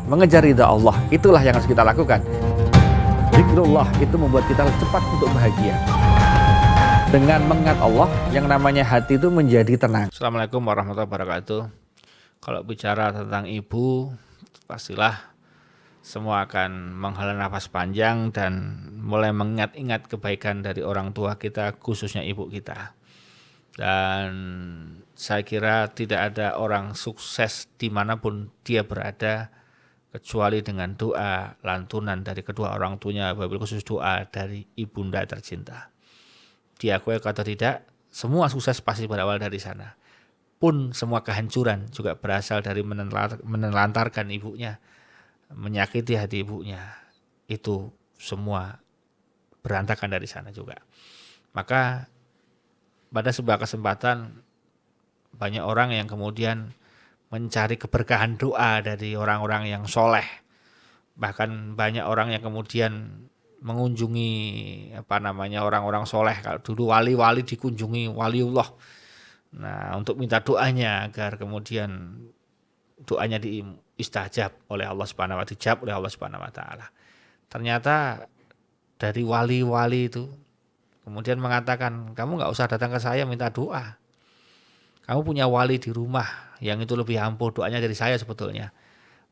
mengejar ridha Allah. Itulah yang harus kita lakukan. Zikrullah itu membuat kita cepat untuk bahagia. Dengan mengingat Allah, yang namanya hati itu menjadi tenang. Assalamualaikum warahmatullahi wabarakatuh. Kalau bicara tentang ibu, pastilah semua akan menghela nafas panjang dan mulai mengingat-ingat kebaikan dari orang tua kita, khususnya ibu kita. Dan saya kira tidak ada orang sukses dimanapun dia berada kecuali dengan doa lantunan dari kedua orang tuanya, wabil khusus doa dari ibunda tercinta. Diakui atau tidak, semua sukses pasti berawal dari sana. Pun semua kehancuran juga berasal dari menelantarkan ibunya, menyakiti hati ibunya. Itu semua berantakan dari sana juga. Maka pada sebuah kesempatan banyak orang yang kemudian mencari keberkahan doa dari orang-orang yang soleh. Bahkan banyak orang yang kemudian mengunjungi orang-orang soleh. Kalau dulu wali-wali dikunjungi waliullah. Nah, untuk minta doanya agar kemudian doanya diistajab oleh Allah Subhanahu wa taala. Ternyata dari wali-wali itu kemudian mengatakan, kamu nggak usah datang ke saya minta doa. Kamu punya wali di rumah yang itu lebih ampuh doanya dari saya sebetulnya.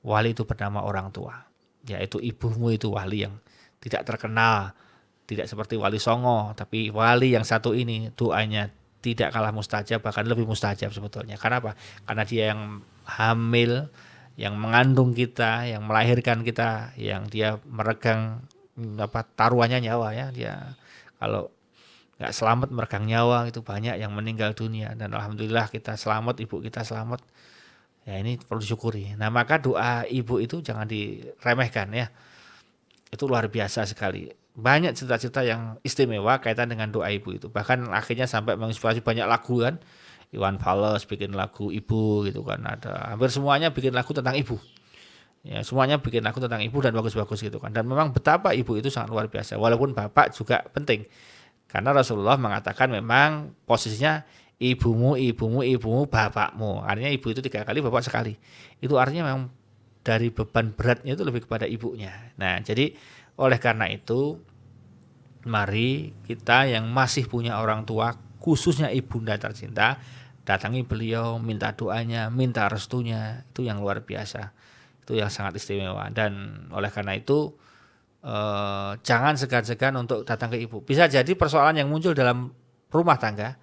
Wali itu bernama orang tua, yaitu ibumu itu wali yang tidak terkenal, tidak seperti wali songo, tapi wali yang satu ini doanya tidak kalah mustajab, bahkan lebih mustajab sebetulnya. Kenapa? Karena dia yang hamil, yang mengandung kita, yang melahirkan kita, yang dia meregang taruhannya nyawa ya. Dia kalau nggak selamat meregang nyawa itu banyak yang meninggal dunia, dan alhamdulillah kita selamat, ibu kita selamat. Ya ini perlu disyukuri. Nah maka doa ibu itu jangan diremehkan ya. Itu luar biasa sekali. Banyak cerita-cerita yang istimewa kaitan dengan doa ibu itu. Bahkan akhirnya sampai menginspirasi banyak lagu kan. Iwan Fals bikin lagu ibu gitu kan. Ada hampir semuanya bikin lagu tentang ibu. Ya, semuanya bikin lagu tentang ibu dan bagus-bagus gitu kan. Dan memang betapa ibu itu sangat luar biasa. Walaupun bapak juga penting. Karena Rasulullah mengatakan memang posisinya ibumu, bapakmu. Artinya ibu itu 3 kali, bapak sekali. Itu artinya memang dari beban beratnya itu lebih kepada ibunya. Nah, jadi oleh karena itu mari kita yang masih punya orang tua, khususnya ibunda tercinta, datangi beliau, minta doanya, minta restunya. Itu yang luar biasa. Itu yang sangat istimewa. Dan oleh karena itu jangan segan-segan untuk datang ke ibu. Bisa jadi persoalan yang muncul dalam rumah tangga,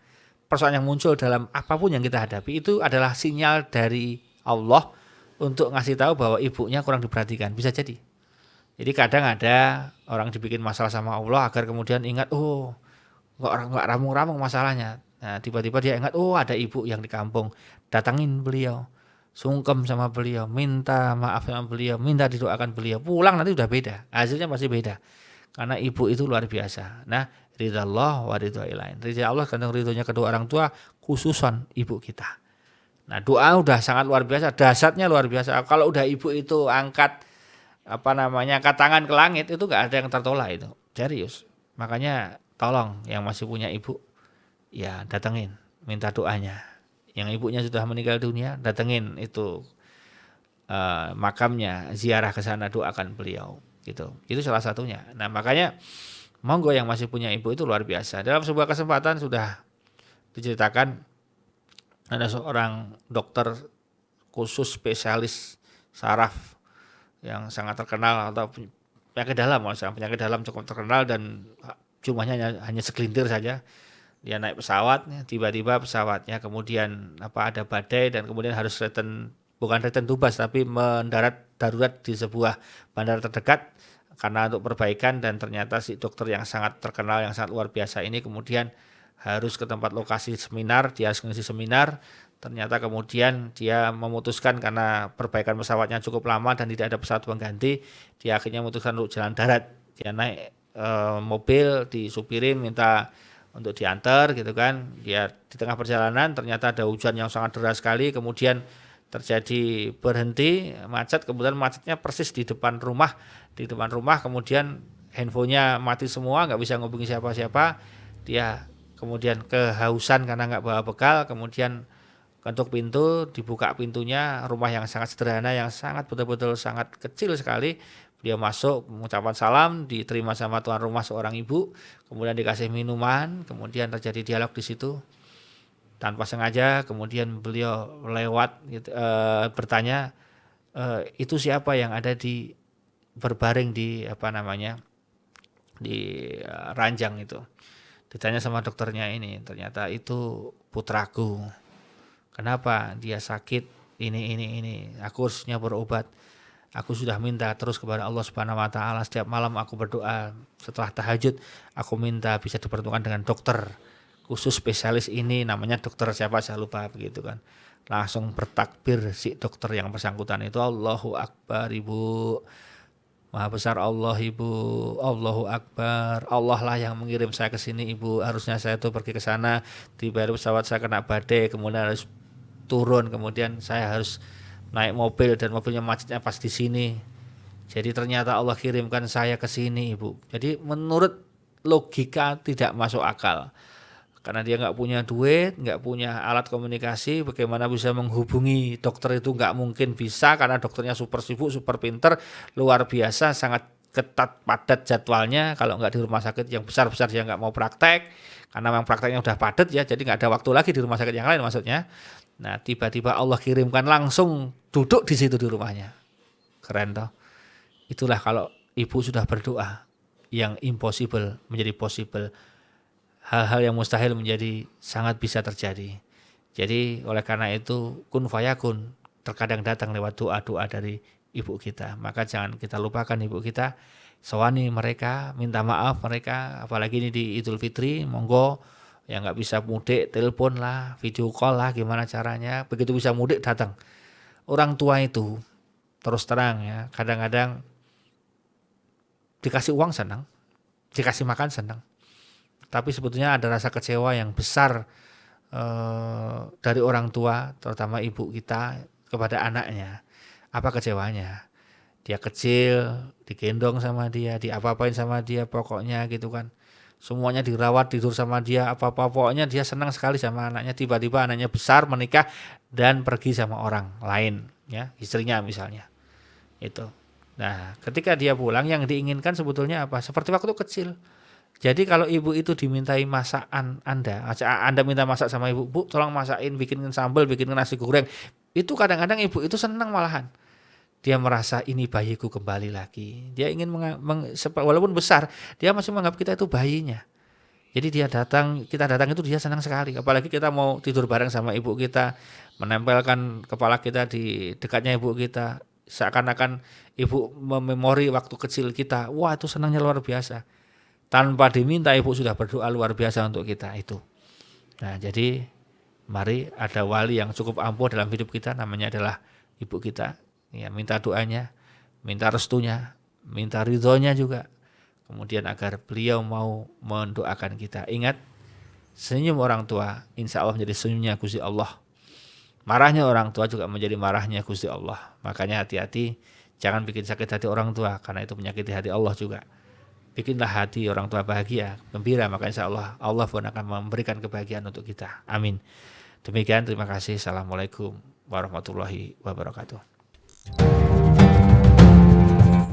persoalan yang muncul dalam apapun yang kita hadapi itu adalah sinyal dari Allah untuk ngasih tahu bahwa ibunya kurang diperhatikan. Bisa jadi. Jadi kadang ada orang dibikin masalah sama Allah agar kemudian ingat, oh nggak ramung-ramung masalahnya. Nah tiba-tiba dia ingat, oh ada ibu yang di kampung, datangin beliau, sungkem sama beliau, minta maaf sama beliau, minta didoakan beliau. Pulang nanti udah beda, hasilnya pasti beda. Karena ibu itu luar biasa. Nah ridha Allah wa ridha ilain. Ridha Allah kadang ridhonya kedua orang tua, khususan ibu kita. Nah doa udah sangat luar biasa, dahsyatnya luar biasa. Kalau udah ibu itu angkat angkat tangan ke langit, itu nggak ada yang tertolak itu, serius. Makanya tolong yang masih punya ibu, ya datengin, minta doanya. Yang ibunya sudah meninggal dunia, datengin itu makamnya, ziarah ke sana, doakan beliau. Gitu. Itu salah satunya. Nah makanya monggo yang masih punya ibu itu luar biasa. Dalam sebuah kesempatan sudah diceritakan ada seorang dokter khusus spesialis saraf yang sangat terkenal, atau penyakit dalam cukup terkenal, dan jumlahnya hanya segelintir saja. Dia naik pesawat, tiba-tiba pesawatnya kemudian ada badai dan kemudian harus bukan return to base tapi mendarat darurat di sebuah bandara terdekat karena untuk perbaikan. Dan ternyata si dokter yang sangat terkenal, yang sangat luar biasa ini kemudian harus ke tempat lokasi seminar, dia harus ngisi seminar. Ternyata kemudian dia memutuskan karena perbaikan pesawatnya cukup lama dan tidak ada pesawat pengganti, dia akhirnya memutuskan untuk jalan darat. Dia naik mobil, disupirin, minta untuk diantar gitu kan. Dia di tengah perjalanan ternyata ada hujan yang sangat deras sekali, kemudian terjadi berhenti, macet, kemudian macetnya persis di depan rumah. Kemudian handphonenya mati semua, nggak bisa ngubungi siapa-siapa. Dia kemudian kehausan karena nggak bawa bekal, kemudian ketuk pintu, dibuka pintunya, rumah yang sangat sederhana, yang sangat betul-betul sangat kecil sekali. Dia masuk, mengucapkan salam, diterima sama tuan rumah seorang ibu, kemudian dikasih minuman, kemudian terjadi dialog di situ. Tanpa sengaja, kemudian beliau lewat gitu, bertanya, itu siapa yang ada di berbaring di di ranjang itu. Ditanya sama dokternya ini, ternyata itu putraku. Kenapa dia sakit ini, aku harusnya berobat. Aku sudah minta terus kepada Allah Subhanahu wa taala, setiap malam aku berdoa setelah tahajud, aku minta bisa dipertemukan dengan dokter khusus spesialis ini, namanya dokter siapa saya lupa begitu kan. Langsung bertakbir si dokter yang bersangkutan itu, Allahu Akbar ibu, Maha besar Allah ibu, Allahu Akbar, Allah lah yang mengirim saya ke sini ibu, harusnya saya tuh pergi ke sana, tiba di pesawat saya kena badai, kemudian harus turun, kemudian saya harus naik mobil dan mobilnya macetnya pas di sini. Jadi ternyata Allah kirimkan saya ke sini ibu. Jadi menurut logika tidak masuk akal. Karena dia nggak punya duit, nggak punya alat komunikasi, bagaimana bisa menghubungi dokter itu nggak mungkin bisa, karena dokternya super sibuk, super pinter, luar biasa, sangat ketat padat jadwalnya. Kalau nggak di rumah sakit yang besar-besar dia nggak mau praktek, karena memang prakteknya udah padat ya, jadi nggak ada waktu lagi di rumah sakit yang lain maksudnya. Nah tiba-tiba Allah kirimkan langsung duduk di situ di rumahnya. Keren toh. Itulah kalau ibu sudah berdoa, yang impossible menjadi possible. Hal-hal yang mustahil menjadi sangat bisa terjadi. Jadi oleh karena itu kun fayakun terkadang datang lewat doa-doa dari ibu kita. Maka jangan kita lupakan ibu kita. Sowani mereka, minta maaf mereka, apalagi ini di Idul Fitri, monggo yang nggak bisa mudik telepon lah, video call lah, gimana caranya. Begitu bisa mudik datang. Orang tua itu terus terang ya, kadang-kadang dikasih uang senang, dikasih makan senang. Tapi sebetulnya ada rasa kecewa yang besar dari orang tua, terutama ibu kita kepada anaknya. Apa kecewanya? Dia kecil, digendong sama dia, diapa-apain sama dia, pokoknya gitu kan. Semuanya dirawat, tidur sama dia, apa-apa. Pokoknya dia senang sekali sama anaknya. Tiba-tiba anaknya besar, menikah, dan pergi sama orang lain, ya, istrinya misalnya. Itu. Nah, ketika dia pulang, yang diinginkan sebetulnya apa? Seperti waktu kecil. Jadi kalau ibu itu dimintai masakan Anda minta masak sama ibu, Bu tolong masakin, bikinin sambal, bikinin nasi goreng. Itu kadang-kadang ibu itu senang malahan. Dia merasa ini bayiku kembali lagi. Dia ingin walaupun besar, dia masih menganggap kita itu bayinya. Jadi kita datang itu dia senang sekali. Apalagi kita mau tidur bareng sama ibu kita, menempelkan kepala kita di dekatnya ibu kita, seakan-akan ibu mememori waktu kecil kita. Wah, itu senangnya luar biasa. Tanpa diminta ibu sudah berdoa luar biasa untuk kita itu. Nah jadi mari ada wali yang cukup ampuh dalam hidup kita, namanya adalah ibu kita. Ya, minta doanya, minta restunya, minta ridhonya juga. Kemudian agar beliau mau mendoakan kita. Ingat, senyum orang tua insya Allah menjadi senyumnya Gusti Allah. Marahnya orang tua juga menjadi marahnya Gusti Allah. Makanya hati-hati, jangan bikin sakit hati orang tua, karena itu menyakiti hati Allah juga. Bikinlah hati orang tua bahagia, gembira, maka insya Allah pun akan memberikan kebahagiaan untuk kita. Amin. Demikian, terima kasih. Assalamualaikum warahmatullahi wabarakatuh.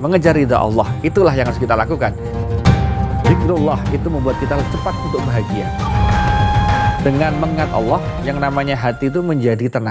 Mengejar ridha Allah, itulah yang harus kita lakukan. Zikrullah itu membuat kita cepat untuk bahagia. Dengan mengingat Allah, yang namanya hati itu menjadi tenang.